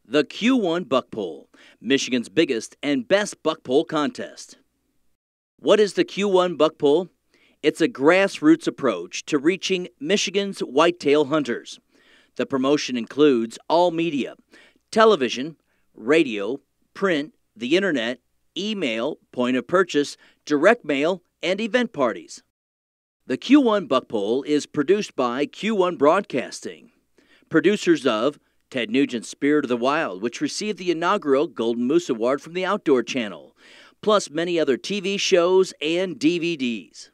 The Q1 Buck Pole, Michigan's biggest and best buck pole contest. What is the Q1 Buck Pole? It's a grassroots approach to reaching Michigan's whitetail hunters. The promotion includes all media, television, radio, print, the internet, email, point of purchase, direct mail, and event parties. The Q1 Buck Pole is produced by Q1 Broadcasting, producers of Ted Nugent's Spirit of the Wild, which received the inaugural Golden Moose Award from the Outdoor Channel, plus many other TV shows and DVDs.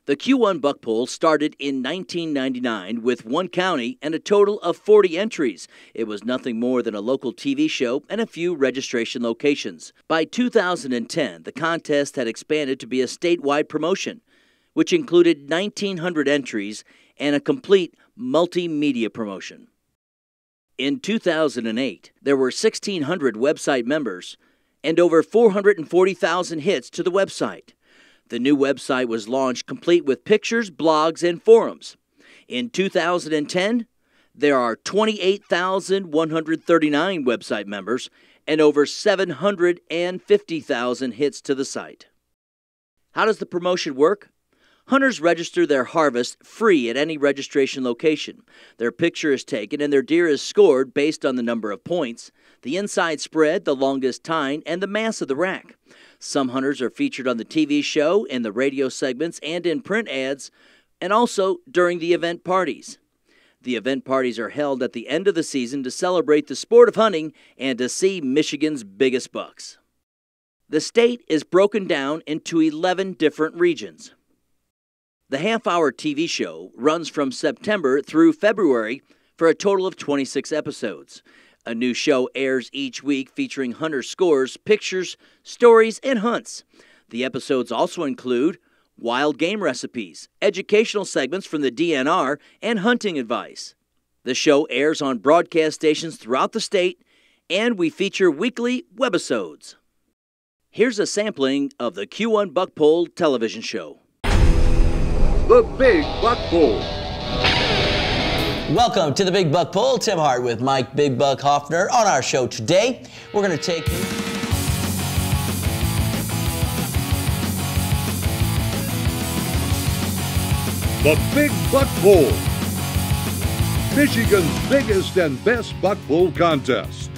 The Q1 Buck Pole started in 1999 with one county and a total of 40 entries. It was nothing more than a local TV show and a few registration locations. By 2010, the contest had expanded to be a statewide promotion, which included 1,900 entries and a complete multimedia promotion. In 2008, there were 1,600 website members and over 440,000 hits to the website. The new website was launched complete with pictures, blogs, and forums. In 2010, there are 28,139 website members and over 750,000 hits to the site. How does the promotion work? Hunters register their harvest free at any registration location. Their picture is taken and their deer is scored based on the number of points, the inside spread, the longest tine, and the mass of the rack. Some hunters are featured on the TV show, in the radio segments, and in print ads, and also during the event parties. The event parties are held at the end of the season to celebrate the sport of hunting and to see Michigan's biggest bucks. The state is broken down into 11 different regions. The half-hour TV show runs from September through February for a total of 26 episodes. A new show airs each week featuring hunter scores, pictures, stories, and hunts. The episodes also include wild game recipes, educational segments from the DNR, and hunting advice. The show airs on broadcast stations throughout the state, and we feature weekly webisodes. Here's a sampling of the Q1 Buck Pole television show. The Big Buck Pole. Welcome to the Big Buck Pole. Tim Hart with Mike Big Buck Hoffner. On our show today, we're going to take you... The Big Buck Pole. Michigan's biggest and best buck pole contest.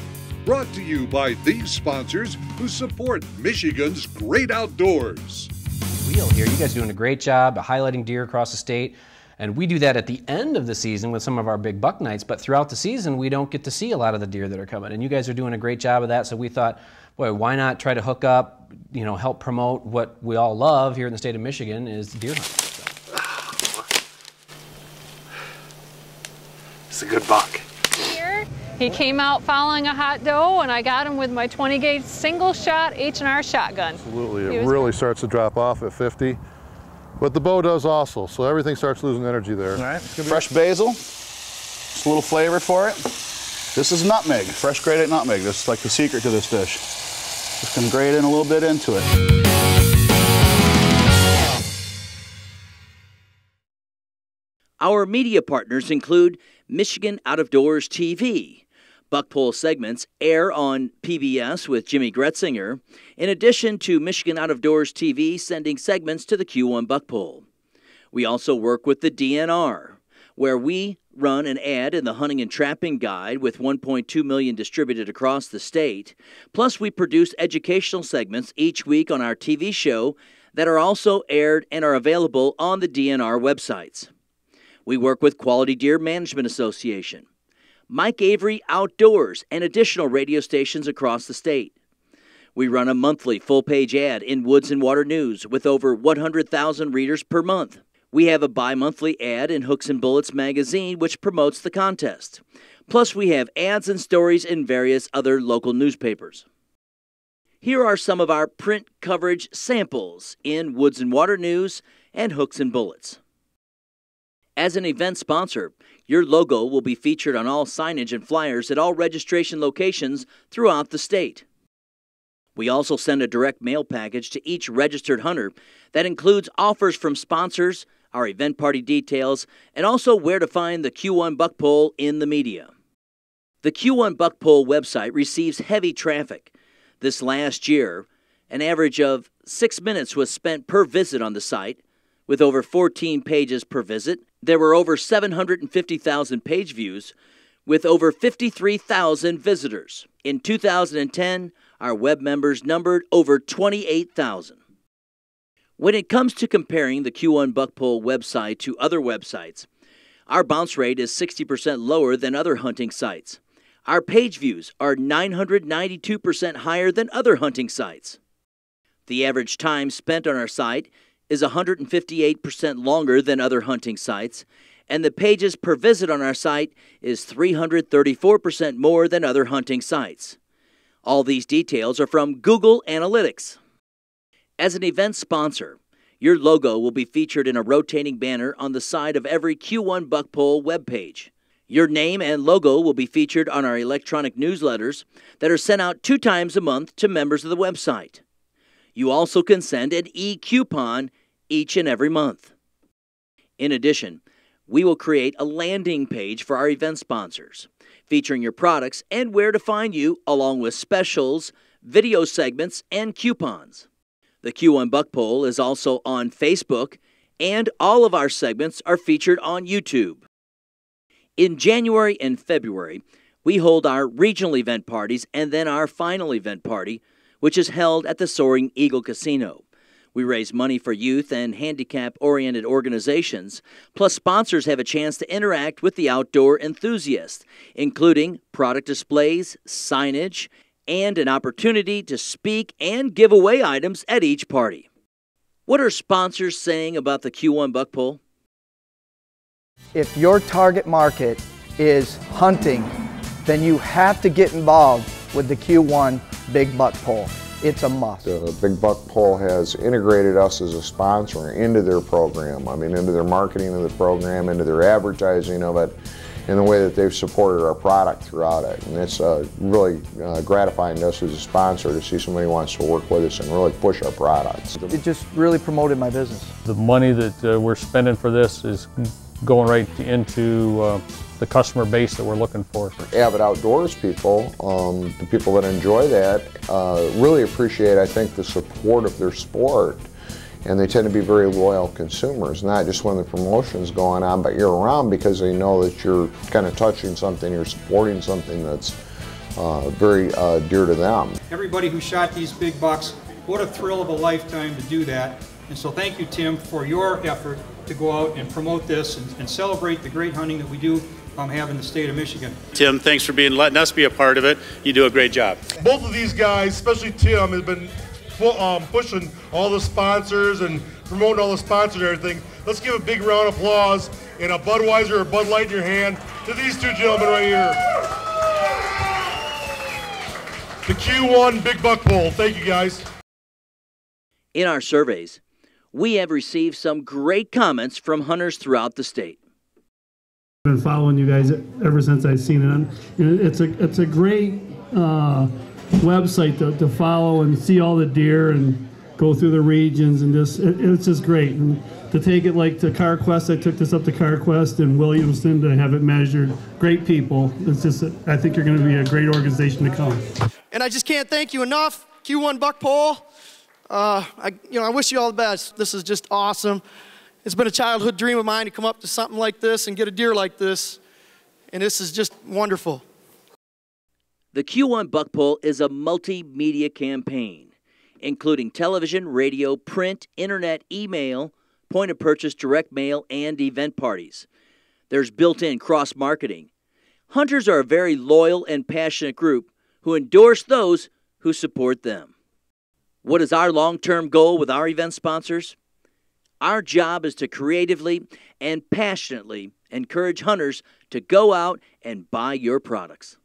Brought to you by these sponsors who support Michigan's great outdoors. Wheel here. You guys are doing a great job highlighting deer across the state, and we do that at the end of the season with some of our big buck nights, but throughout the season we don't get to see a lot of the deer that are coming, and you guys are doing a great job of that, so we thought, boy, why not try to hook up, help promote what we all love here in the state of Michigan is deer hunting. It's a good buck. He came out following a hot doe, and I got him with my 20-gauge single-shot H&R shotgun. Absolutely. It really starts to drop off at 50. But the bow does also, so everything starts losing energy there. All right. Fresh basil, just a little flavor for it. This is nutmeg, fresh grated nutmeg. This is like the secret to this dish. Just gonna grate in a little bit into it. Our media partners include Michigan Out of Doors TV. Buck Pole segments air on PBS with Jimmy Gretzinger, in addition to Michigan Out of Doors TV sending segments to the Q1 Buck Pole. We also work with the DNR, where we run an ad in the Hunting and Trapping Guide with 1.2 million distributed across the state. Plus, we produce educational segments each week on our TV show that are also aired and are available on the DNR websites. We work with Quality Deer Management Association, Mike Avery Outdoors, and additional radio stations across the state. We run a monthly full-page ad in Woods and Water News with over 100,000 readers per month. We have a bi-monthly ad in Hooks and Bullets magazine, which promotes the contest. Plus, we have ads and stories in various other local newspapers. Here are some of our print coverage samples in Woods and Water News and Hooks and Bullets. As an event sponsor, your logo will be featured on all signage and flyers at all registration locations throughout the state. We also send a direct mail package to each registered hunter that includes offers from sponsors, our event party details, and also where to find the Q1 Buck Pole in the media. The Q1BuckPole website receives heavy traffic. This last year, an average of 6 minutes was spent per visit on the site. With over 14 pages per visit, there were over 750,000 page views with over 53,000 visitors. In 2010, our web members numbered over 28,000. When it comes to comparing the Q1BuckPole website to other websites, our bounce rate is 60% lower than other hunting sites. Our page views are 992% higher than other hunting sites. The average time spent on our site is 158% longer than other hunting sites, and the pages per visit on our site is 334% more than other hunting sites. All these details are from Google Analytics. As an event sponsor, your logo will be featured in a rotating banner on the side of every Q1BuckPole webpage. Your name and logo will be featured on our electronic newsletters that are sent out 2 times a month to members of the website. You also can send an e-coupon each and every month. In addition, we will create a landing page for our event sponsors, featuring your products and where to find you, along with specials, video segments, and coupons. The Q1BuckPole is also on Facebook, and all of our segments are featured on YouTube. In January and February, we hold our regional event parties and then our final event party, which is held at the Soaring Eagle Casino. We raise money for youth and handicap-oriented organizations, plus sponsors have a chance to interact with the outdoor enthusiasts, including product displays, signage, and an opportunity to speak and give away items at each party. What are sponsors saying about the Q1BuckPole? If your target market is hunting, then you have to get involved with the Q1 Big Buck Pole. It's a must. The Big Buck Pole has integrated us as a sponsor into their program. I mean, into their marketing of the program, into their advertising of it, in the way that they've supported our product throughout it. And it's really gratifying to us as a sponsor to see somebody who wants to work with us and really push our products. It just really promoted my business. The money that we're spending for this is going right into the customer base that we're looking for. Avid outdoors people, the people that enjoy that, really appreciate, I think, the support of their sport. And they tend to be very loyal consumers, not just when the promotion's going on, but year-round, because they know that you're kind of touching something, you're supporting something that's very dear to them. Everybody who shot these big bucks, what a thrill of a lifetime to do that. And so thank you, Tim, for your effort to go out and promote this and celebrate the great hunting that we do have in the state of Michigan. Tim, thanks for letting us be a part of it. You do a great job. Both of these guys, especially Tim, has been pushing all the sponsors and promoting all the sponsors and everything. Let's give a big round of applause and a Budweiser or Bud Light in your hand to these 2 gentlemen right here. The Q1 Big Buck Pole. Thank you, guys. In our surveys, we have received some great comments from hunters throughout the state. I've been following you guys ever since I've seen it. It's a great website to follow and see all the deer and go through the regions, and it's just great. And to take it like to CarQuest, I took this up to CarQuest in Williamston to have it measured. Great people. It's just, I think you're going to be a great organization to come. And I just can't thank you enough, Q1BuckPole. I wish you all the best. This is just awesome. It's been a childhood dream of mine to come up to something like this and get a deer like this, and this is just wonderful. The Q1BuckPole is a multimedia campaign, including television, radio, print, internet, email, point-of-purchase, direct mail, and event parties. There's built-in cross-marketing. Hunters are a very loyal and passionate group who endorse those who support them. What is our long-term goal with our event sponsors? Our job is to creatively and passionately encourage hunters to go out and buy your products.